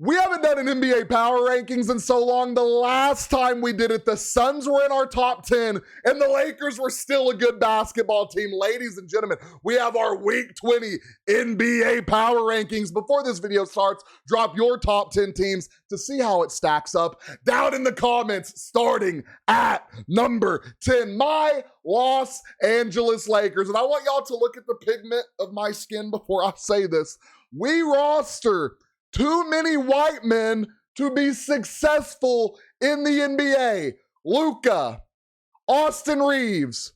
We haven't done an NBA power rankings in so long. The last time we did it, the Suns were in our top 10 and the Lakers were still a good basketball team. Ladies and gentlemen, we have our week 20 NBA power rankings. Before this video starts, drop your top 10 teams to see how it stacks up down in the comments, starting at number 10, my Los Angeles Lakers. And I want y'all to look at the pigment of my skin before I say this. We roster too many white men to be successful in the NBA. Luka, Austin Reeves,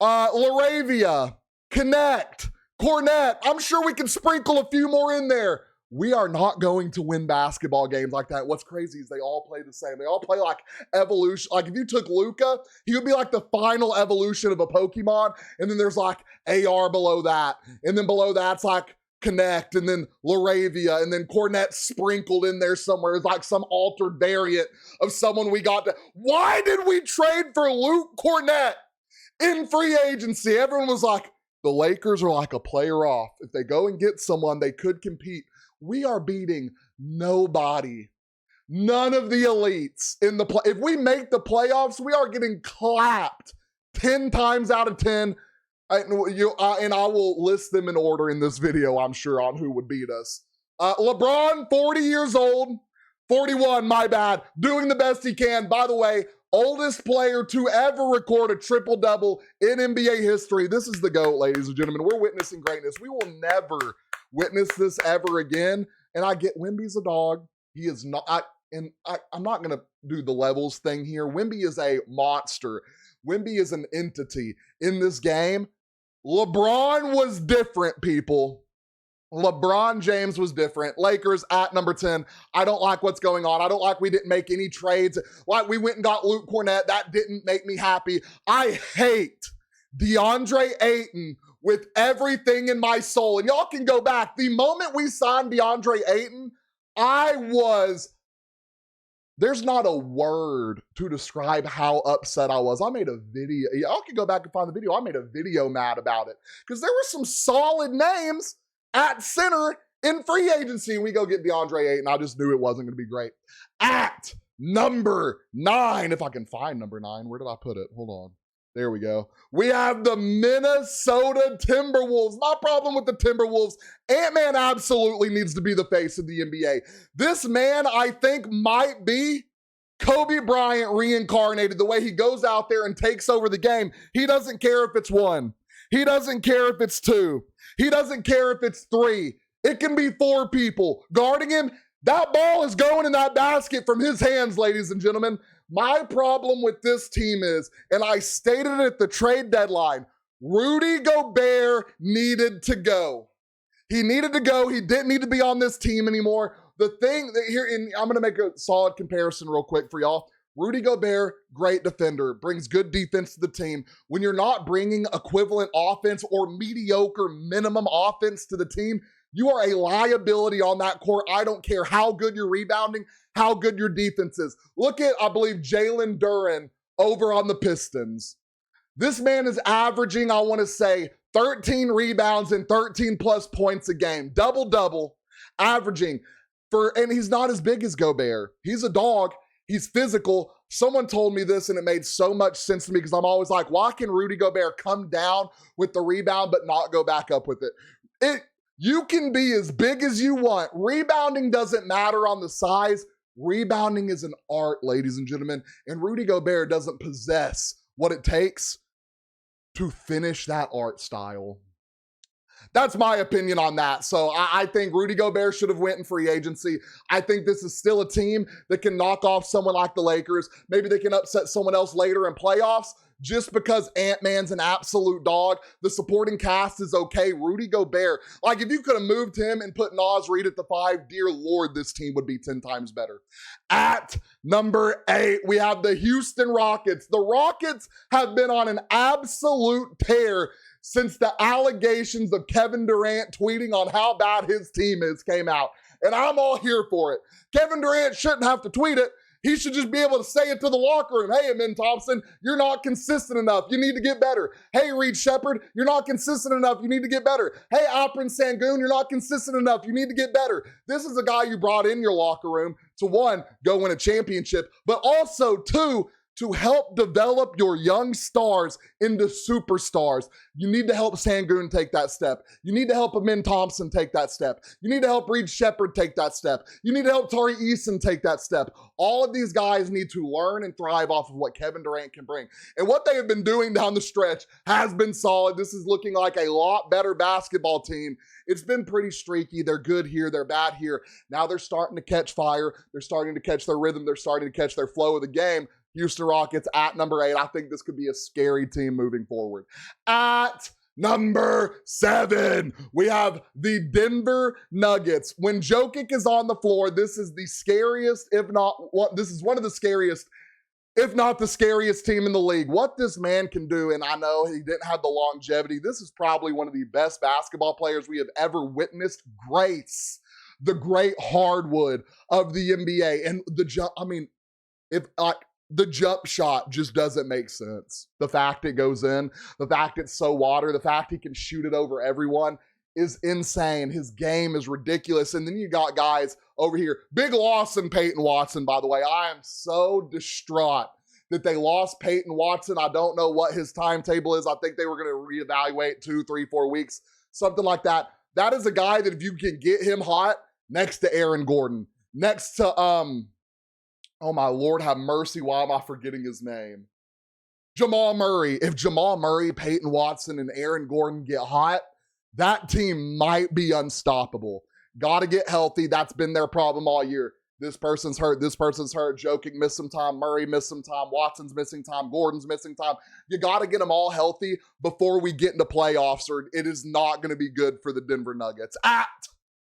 Laravia, Connect, Cornette. I'm sure we can sprinkle a few more in there. We are not going to win basketball games like that. What's crazy is they all play the same. They all play like evolution. Like if you took Luka, he would be like the final evolution of a Pokemon. And then there's like AR below that. And then below that's like Connect, and then Laravia, and then Cornette sprinkled in there somewhere. It's like some altered variant of someone we got to. Why did we trade for Luke Cornette in free agency? Everyone was like, the Lakers are like a player off. If they go and get someone, they could compete. We are beating nobody. None of the elites in the play. If we make the playoffs, we are getting clapped 10 times out of 10. And I will list them in order in this video, I'm sure, on who would beat us. LeBron, 40 years old. 41, my bad. Doing the best he can. By the way, oldest player to ever record a triple-double in NBA history. This is the GOAT, ladies and gentlemen. We're witnessing greatness. We will never witness this ever again. And I get Wemby's a dog. He is not. I'm not going to do the levels thing here. Wemby is a monster. Wemby is an entity in this game. LeBron was different, people. LeBron James was different. Lakers at number 10. I don't like what's going on. I don't like we didn't make any trades. Like we went and got Luke Cornette. That didn't make me happy. I hate DeAndre Ayton with everything in my soul. And y'all can go back. The moment we signed DeAndre Ayton, there's not a word to describe how upset I was. I made a video. Y'all can go back and find the video. I made a video mad about it because there were some solid names at center in free agency. We go get DeAndre Ayton. I just knew it wasn't going to be great. At number 9, if I can find number 9, where did I put it? Hold on. There we go. We have the Minnesota Timberwolves. My problem with the Timberwolves, Ant-Man absolutely needs to be the face of the NBA. This man, I think, might be Kobe Bryant reincarnated. The way he goes out there and takes over the game. He doesn't care if it's 1. He doesn't care if it's 2. He doesn't care if it's 3. It can be 4 people guarding him. That ball is going in that basket from his hands, ladies and gentlemen. My problem with this team is, and I stated it at the trade deadline, Rudy Gobert needed to go. He needed to go. He didn't need to be on this team anymore. The thing that here, and I'm going to make a solid comparison real quick for y'all. Rudy Gobert, great defender, brings good defense to the team. When you're not bringing equivalent offense or mediocre minimum offense to the team, you are a liability on that court. I don't care how good you're rebounding, how good your defense is. Look at, I believe, Jalen Duren over on the Pistons. This man is averaging, I want to say, 13 rebounds and 13 plus points a game. Double-double, averaging. And he's not as big as Gobert. He's a dog. He's physical. Someone told me this, and it made so much sense to me because I'm always like, why can Rudy Gobert come down with the rebound but not go back up with it? You can be as big as you want. Rebounding doesn't matter on the size. Rebounding is an art, ladies and gentlemen, and Rudy Gobert doesn't possess what it takes to finish that art style. That's my opinion on that. So I think Rudy Gobert should have went in free agency. I think this is still a team that can knock off someone like the Lakers. Maybe they can upset someone else later in playoffs. Just because Ant-Man's an absolute dog, the supporting cast is okay. Rudy Gobert, like if you could have moved him and put Naz Reid at the 5, dear Lord, this team would be 10 times better. At number 8, we have the Houston Rockets. The Rockets have been on an absolute tear since the allegations of Kevin Durant tweeting on how bad his team is came out. And I'm all here for it. Kevin Durant shouldn't have to tweet it. He should just be able to say it to the locker room. Hey, Amin Thompson, you're not consistent enough. You need to get better. Hey, Reed Shepard, you're not consistent enough. You need to get better. Hey, Alperen Sengun, you're not consistent enough. You need to get better. This is a guy you brought in your locker room to, one, go win a championship, but also, two, to help develop your young stars into superstars. You need to help Sengun take that step. You need to help Amin Thompson take that step. You need to help Reed Shepard take that step. You need to help Tari Eason take that step. All of these guys need to learn and thrive off of what Kevin Durant can bring. And what they have been doing down the stretch has been solid. This is looking like a lot better basketball team. It's been pretty streaky. They're good here. They're bad here. Now they're starting to catch fire. They're starting to catch their rhythm. They're starting to catch their flow of the game. Houston Rockets at number 8. I think this could be a scary team moving forward. At number 7, we have the Denver Nuggets. When Jokic is on the floor, this is the scariest, this is one of the scariest, if not the scariest team in the league. What this man can do, and I know he didn't have the longevity, this is probably one of the best basketball players we have ever witnessed grace the great hardwood of the NBA. And the jump shot just doesn't make sense. The fact it goes in, the fact it's so water, the fact he can shoot it over everyone is insane. His game is ridiculous. And then you got guys over here. Big loss in Peyton Watson, by the way. I am so distraught that they lost Peyton Watson. I don't know what his timetable is. I think they were going to reevaluate 2, 3, 4 weeks, something like that. That is a guy that if you can get him hot next to Aaron Gordon, next to, oh my Lord, have mercy, why am I forgetting his name? Jamal Murray. If Jamal Murray, Peyton Watson, and Aaron Gordon get hot, that team might be unstoppable. Got to get healthy. That's been their problem all year. This person's hurt. This person's hurt. Jokic missed some time. Murray missed some time. Watson's missing time. Gordon's missing time. You got to get them all healthy before we get into playoffs, or it is not going to be good for the Denver Nuggets. At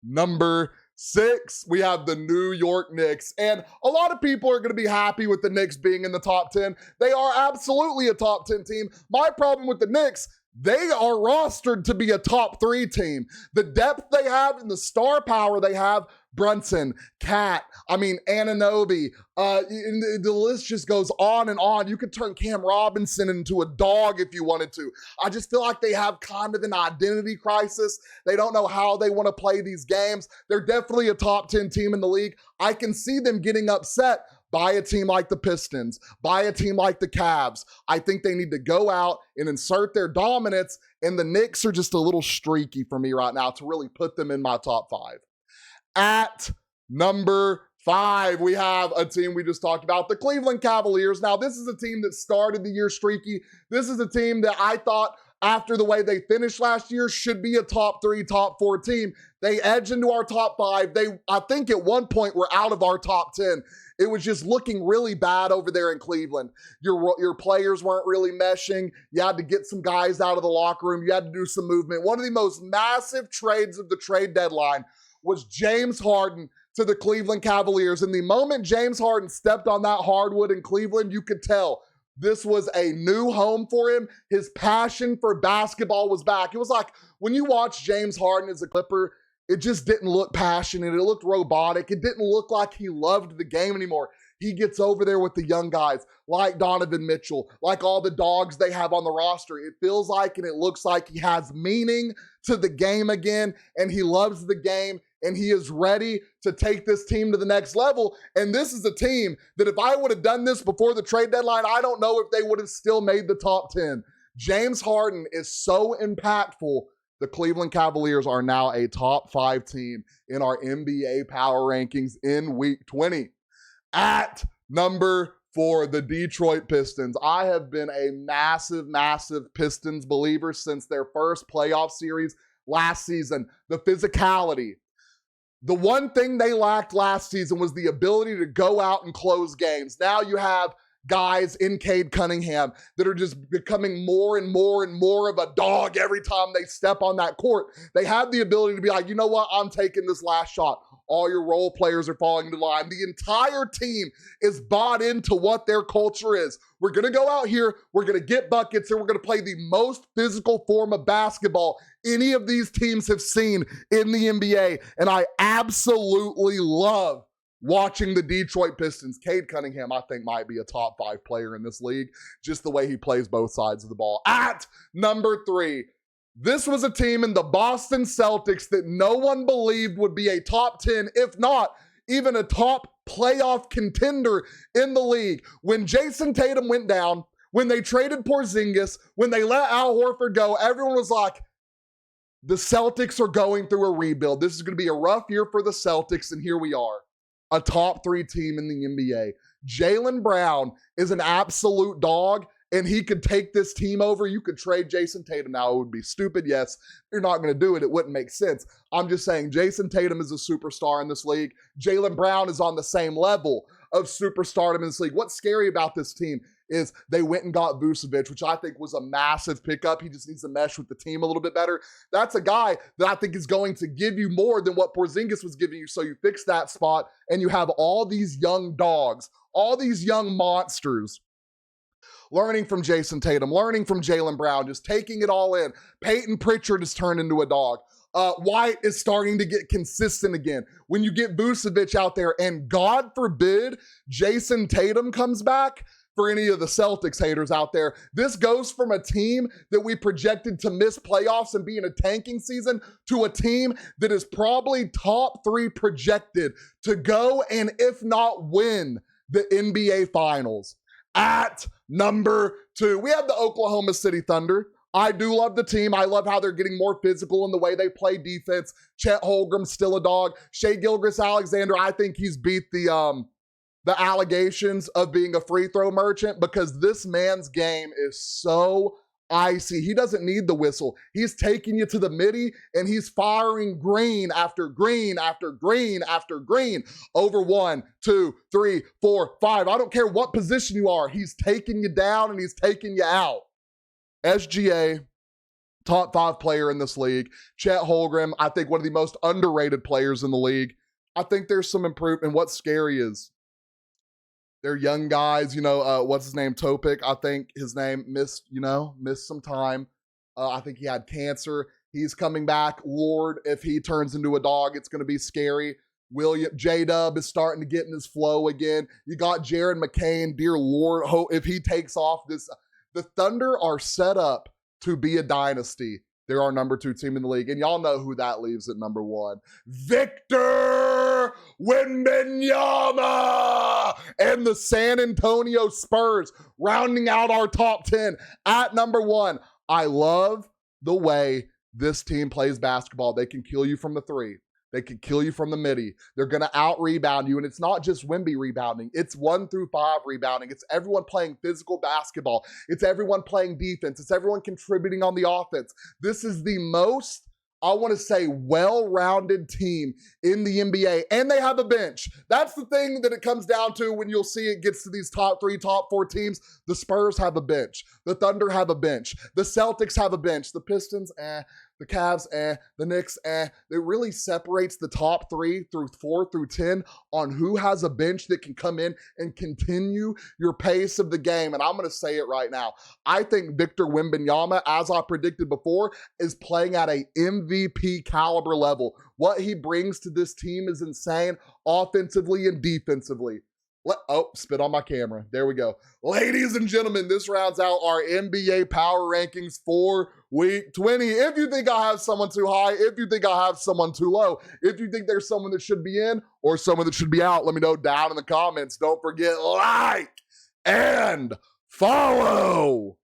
number 6, we have the New York Knicks. And a lot of people are going to be happy with the Knicks being in the top 10. They are absolutely a top 10 team. My problem with the Knicks, they are rostered to be a top 3 team. The depth they have and the star power they have, Brunson, Cat, Anunoby, the list just goes on and on. You could turn Cam Robinson into a dog if you wanted to. I just feel like they have kind of an identity crisis. They don't know how they want to play these games. They're definitely a top 10 team in the league. I can see them getting upset by a team like the Pistons, by a team like the Cavs. I think they need to go out and insert their dominance, and the Knicks are just a little streaky for me right now to really put them in my top 5. At number 5, we have a team we just talked about, the Cleveland Cavaliers. Now, this is a team that started the year streaky. This is a team that I thought, after the way they finished last year, should be a top 3, top 4 team. They edged into our top 5. I think at one point were out of our top 10. It was just looking really bad over there in Cleveland. Your players weren't really meshing. You had to get some guys out of the locker room. You had to do some movement. One of the most massive trades of the trade deadline was James Harden to the Cleveland Cavaliers. And the moment James Harden stepped on that hardwood in Cleveland, you could tell this was a new home for him. His passion for basketball was back. It was like when you watch James Harden as a Clipper, it just didn't look passionate. It looked robotic. It didn't look like he loved the game anymore. He gets over there with the young guys like Donovan Mitchell, like all the dogs they have on the roster. It feels like and it looks like he has meaning to the game again, and he loves the game, and he is ready to take this team to the next level. And this is a team that if I would have done this before the trade deadline, I don't know if they would have still made the top 10. James Harden is so impactful. The Cleveland Cavaliers are now a top 5 team in our NBA power rankings in week 20. At number 4, the Detroit Pistons. I have been a massive, massive Pistons believer since their first playoff series last season. The physicality. The one thing they lacked last season was the ability to go out and close games. Now you have guys in Cade Cunningham that are just becoming more and more and more of a dog every time they step on that court. They have the ability to be like, you know what, I'm taking this last shot. All your role players are falling into line. The entire team is bought into what their culture is. We're going to go out here, we're going to get buckets, and we're going to play the most physical form of basketball any of these teams have seen in the NBA. And I absolutely love watching the Detroit Pistons. Cade Cunningham, I think, might be a top 5 player in this league, just the way he plays both sides of the ball. At number 3, this was a team in the Boston Celtics that no one believed would be a top 10, if not even a top playoff contender in the league. When Jason Tatum went down, when they traded Porzingis, when they let Al Horford go, everyone was like, the Celtics are going through a rebuild. This is going to be a rough year for the Celtics, and here we are, a top 3 team in the NBA. Jaylen Brown is an absolute dog, and he could take this team over. You could trade Jason Tatum now. It would be stupid. Yes, you're not going to do it. It wouldn't make sense. I'm just saying Jason Tatum is a superstar in this league. Jaylen Brown is on the same level of superstardom in this league. What's scary about this team is they went and got Vucevic, which I think was a massive pickup. He just needs to mesh with the team a little bit better. That's a guy that I think is going to give you more than what Porzingis was giving you. So you fix that spot, and you have all these young dogs, all these young monsters learning from Jason Tatum, learning from Jaylen Brown, just taking it all in. Peyton Pritchard has turned into a dog. White is starting to get consistent again. When you get Vucevic out there, and God forbid Jason Tatum comes back, for any of the Celtics haters out there, this goes from a team that we projected to miss playoffs and be in a tanking season to a team that is probably top 3 projected to go and, if not win, the NBA Finals. At number 2, we have the Oklahoma City Thunder. I do love the team. I love how they're getting more physical in the way they play defense. Chet Holmgren's still a dog. Shai Gilgeous-Alexander, I think he's beat the allegations of being a free throw merchant, because this man's game is so icy. He doesn't need the whistle. He's taking you to the midi, and he's firing green after green after green after green over 1, 2, 3, 4, 5. I don't care what position you are. He's taking you down and he's taking you out. SGA, top 5 player in this league. Chet Holmgren, I think one of the most underrated players in the league. I think there's some improvement. What's scary is they're young guys, what's his name? Topic, I think his name missed some time. I think he had cancer. He's coming back. Lord, if he turns into a dog, it's going to be scary. J-Dub is starting to get in his flow again. You got Jared McCain. Dear Lord, if he takes off this, the Thunder are set up to be a dynasty. They're our number 2 team in the league. And y'all know who that leaves at number 1. Victor Wembanyama and the San Antonio Spurs rounding out our top 10 at number 1. I love the way this team plays basketball. They can kill you from the 3. They can kill you from the midi. They're going to out-rebound you, and it's not just Wemby rebounding. It's 1 through 5 rebounding. It's everyone playing physical basketball. It's everyone playing defense. It's everyone contributing on the offense. This is the most, I want to say, well-rounded team in the NBA, and they have a bench. That's the thing that it comes down to when you'll see it gets to these top 3, top 4 teams. The Spurs have a bench. The Thunder have a bench. The Celtics have a bench. The Pistons, the Cavs, the Knicks, It really separates the top 3 through 4 through 10 on who has a bench that can come in and continue your pace of the game. And I'm going to say it right now. I think Victor Wembanyama, as I predicted before, is playing at a MVP caliber level. What he brings to this team is insane, offensively and defensively. Spit on my camera. There we go. Ladies and gentlemen, this rounds out our NBA power rankings for week 20. If you think I have someone too high, if you think I have someone too low, if you think there's someone that should be in or someone that should be out, let me know down in the comments. Don't forget, like and follow.